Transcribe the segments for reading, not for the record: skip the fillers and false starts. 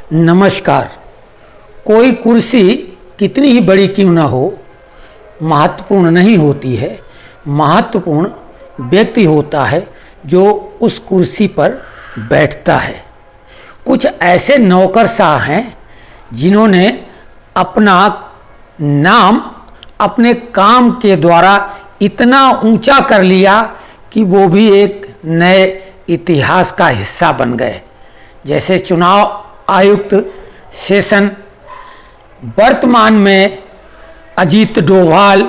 नमस्कार। कोई कुर्सी कितनी ही बड़ी क्यों न हो, महत्वपूर्ण नहीं होती है। महत्वपूर्ण व्यक्ति होता है जो उस कुर्सी पर बैठता है। कुछ ऐसे नौकरशाह हैं जिन्होंने अपना नाम अपने काम के द्वारा इतना ऊंचा कर लिया कि वो भी एक नए इतिहास का हिस्सा बन गए। जैसे चुनाव आयुक्त सेशन, वर्तमान में अजीत डोभाल,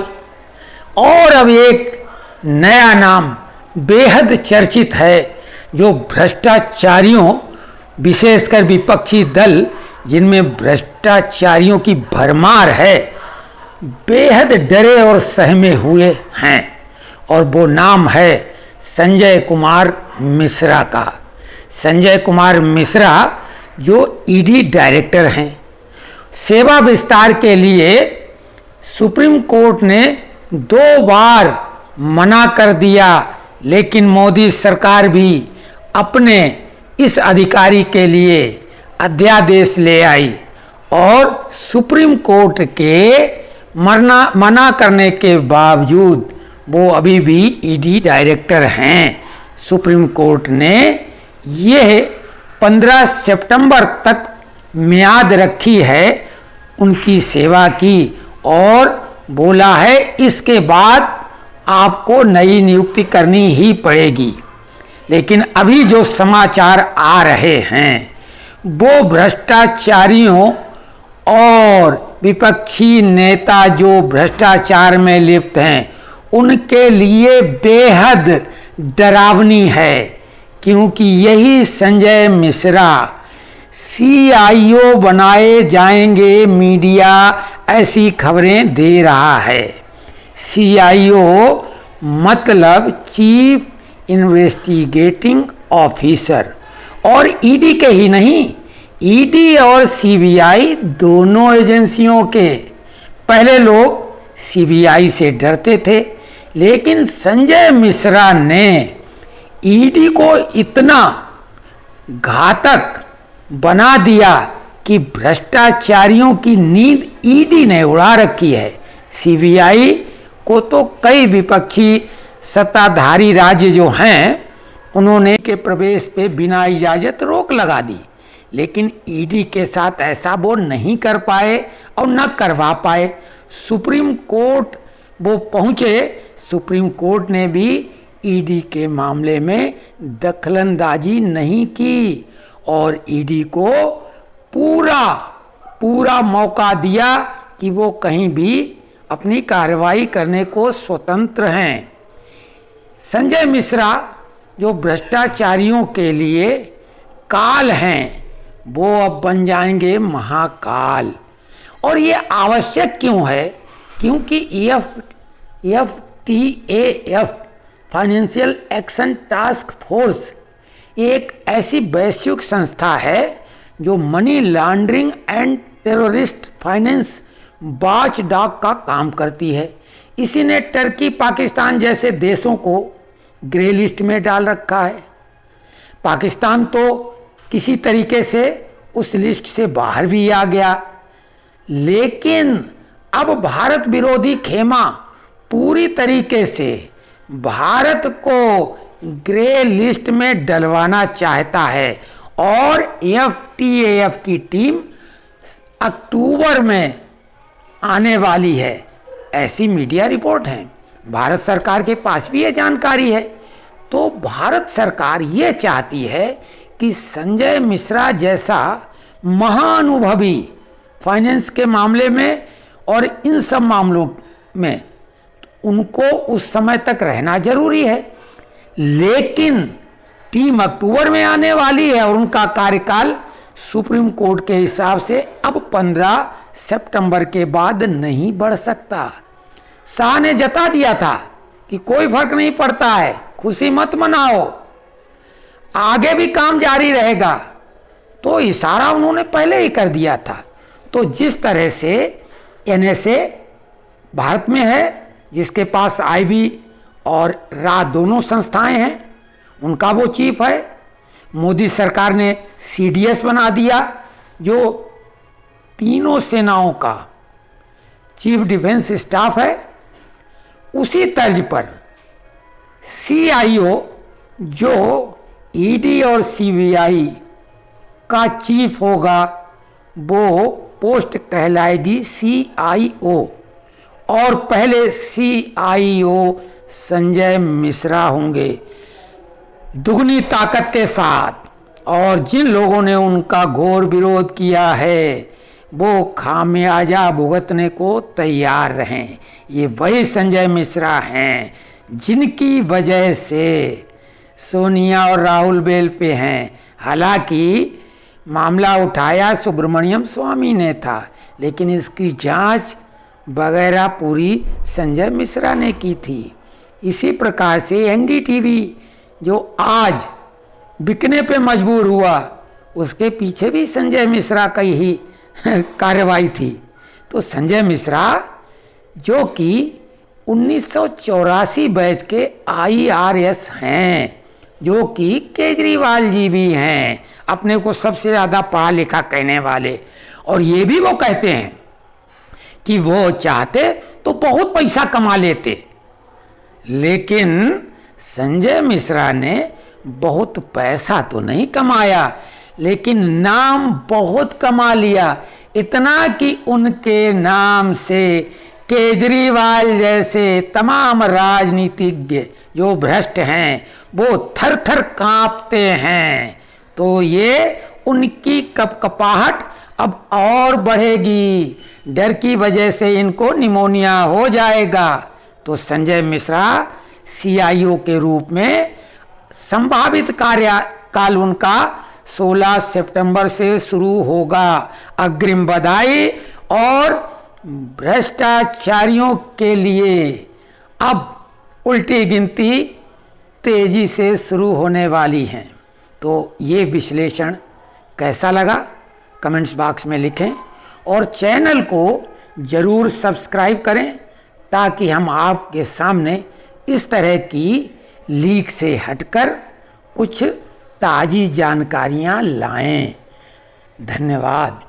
और अब एक नया नाम बेहद चर्चित है जो भ्रष्टाचारियों, विशेषकर विपक्षी दल जिनमें भ्रष्टाचारियों की भरमार है, बेहद डरे और सहमे हुए हैं, और वो नाम है संजय कुमार मिश्रा का। संजय कुमार मिश्रा जो ईडी डायरेक्टर हैं, सेवा विस्तार के लिए सुप्रीम कोर्ट ने 2 बार मना कर दिया, लेकिन मोदी सरकार भी अपने इस अधिकारी के लिए अध्यादेश ले आई और सुप्रीम कोर्ट के मना करने के बावजूद वो अभी भी ईडी डायरेक्टर हैं। सुप्रीम कोर्ट ने यह 15 सितंबर तक मियाद रखी है उनकी सेवा की, और बोला है इसके बाद आपको नई नियुक्ति करनी ही पड़ेगी। लेकिन अभी जो समाचार आ रहे हैं वो भ्रष्टाचारियों और विपक्षी नेता जो भ्रष्टाचार में लिप्त हैं उनके लिए बेहद डरावनी है, क्योंकि यही संजय मिश्रा CIO बनाए जाएंगे। मीडिया ऐसी खबरें दे रहा है। CIO मतलब चीफ इन्वेस्टिगेटिंग ऑफिसर, और ईडी के ही नहीं, ईडी और CBI दोनों एजेंसियों के। पहले लोग CBI से डरते थे, लेकिन संजय मिश्रा ने ईडी को इतना घातक बना दिया कि भ्रष्टाचारियों की नींद ईडी ने उड़ा रखी है। CBI को तो कई विपक्षी सत्ताधारी राज्य जो हैं उन्होंने के प्रवेश पे बिना इजाजत रोक लगा दी, लेकिन ईडी के साथ ऐसा वो नहीं कर पाए और न करवा पाए। सुप्रीम कोर्ट वो पहुंचे, सुप्रीम कोर्ट ने भी ईडी के मामले में दखलंदाजी नहीं की और ईडी को पूरा मौका दिया कि वो कहीं भी अपनी कार्रवाई करने को स्वतंत्र हैं। संजय मिश्रा जो भ्रष्टाचारियों के लिए काल हैं, वो अब बन जाएंगे महाकाल। और ये आवश्यक क्यों है? क्योंकि FATF financial action task force एक ऐसी वैश्विक संस्था है जो money laundering and terrorist finance watch dog का काम करती है। इसी ने टर्की, पाकिस्तान जैसे देशों को ग्रे लिस्ट में डाल रखा है। पाकिस्तान तो किसी तरीके से उस लिस्ट से बाहर भी आ गया, लेकिन अब भारत विरोधी खेमा पूरी तरीके से भारत को ग्रे लिस्ट में डलवाना चाहता है, और FATF की टीम अक्टूबर में आने वाली है, ऐसी मीडिया रिपोर्ट है। भारत सरकार के पास भी ये जानकारी है। तो भारत सरकार ये चाहती है कि संजय मिश्रा जैसा महाअनुभवी फाइनेंस के मामले में और इन सब मामलों में उनको उस समय तक रहना जरूरी है, लेकिन टीम अक्टूबर में आने वाली है और उनका कार्यकाल सुप्रीम कोर्ट के हिसाब से अब 15 सितंबर के बाद नहीं बढ़ सकता। शाह ने जता दिया था कि कोई फर्क नहीं पड़ता है, खुशी मत मनाओ, आगे भी काम जारी रहेगा, तो इशारा उन्होंने पहले ही कर दिया था। तो जिस तरह से NSA भारत में है, जिसके पास IB और RA दोनों संस्थाएं हैं, उनका वो चीफ है। मोदी सरकार ने CDS बना दिया जो तीनों सेनाओं का चीफ डिफेंस स्टाफ है, उसी तर्ज पर CIO जो ED और CBI का चीफ होगा वो पोस्ट कहलाएगी CIO, और पहले CIO संजय मिश्रा होंगे दुगनी ताकत के साथ। और जिन लोगों ने उनका घोर विरोध किया है वो खामियाजा भुगतने को तैयार रहें। ये वही संजय मिश्रा हैं जिनकी वजह से सोनिया और राहुल बेल पे हैं। हालांकि मामला उठाया सुब्रमण्यम स्वामी ने था, लेकिन इसकी जांच वगैरह पूरी संजय मिश्रा ने की थी। इसी प्रकार से NDTV जो आज बिकने पे मजबूर हुआ, उसके पीछे भी संजय मिश्रा का ही कार्रवाई थी। तो संजय मिश्रा जो कि 1984 बैच के IRS हैं, जो कि केजरीवाल जी भी हैं, अपने को सबसे ज़्यादा पढ़ा लिखा कहने वाले, और ये भी वो कहते हैं कि वो चाहते तो बहुत पैसा कमा लेते। लेकिन संजय मिश्रा ने बहुत पैसा तो नहीं कमाया, लेकिन नाम बहुत कमा लिया, इतना कि उनके नाम से केजरीवाल जैसे तमाम राजनीतिज्ञ जो भ्रष्ट हैं वो थर थर कांपते हैं। तो ये उनकी कपकपाहट अब और बढ़ेगी, डर की वजह से इनको निमोनिया हो जाएगा। तो संजय मिश्रा CIO के रूप में संभावित कार्यकाल उनका 16 सितंबर से शुरू होगा। अग्रिम बधाई। और भ्रष्टाचारियों के लिए अब उल्टी गिनती तेजी से शुरू होने वाली है। तो ये विश्लेषण कैसा लगा कमेंट्स बॉक्स में लिखें, और चैनल को ज़रूर सब्सक्राइब करें ताकि हम आपके सामने इस तरह की लीक से हटकर कुछ ताज़ी जानकारियाँ लाएं। धन्यवाद।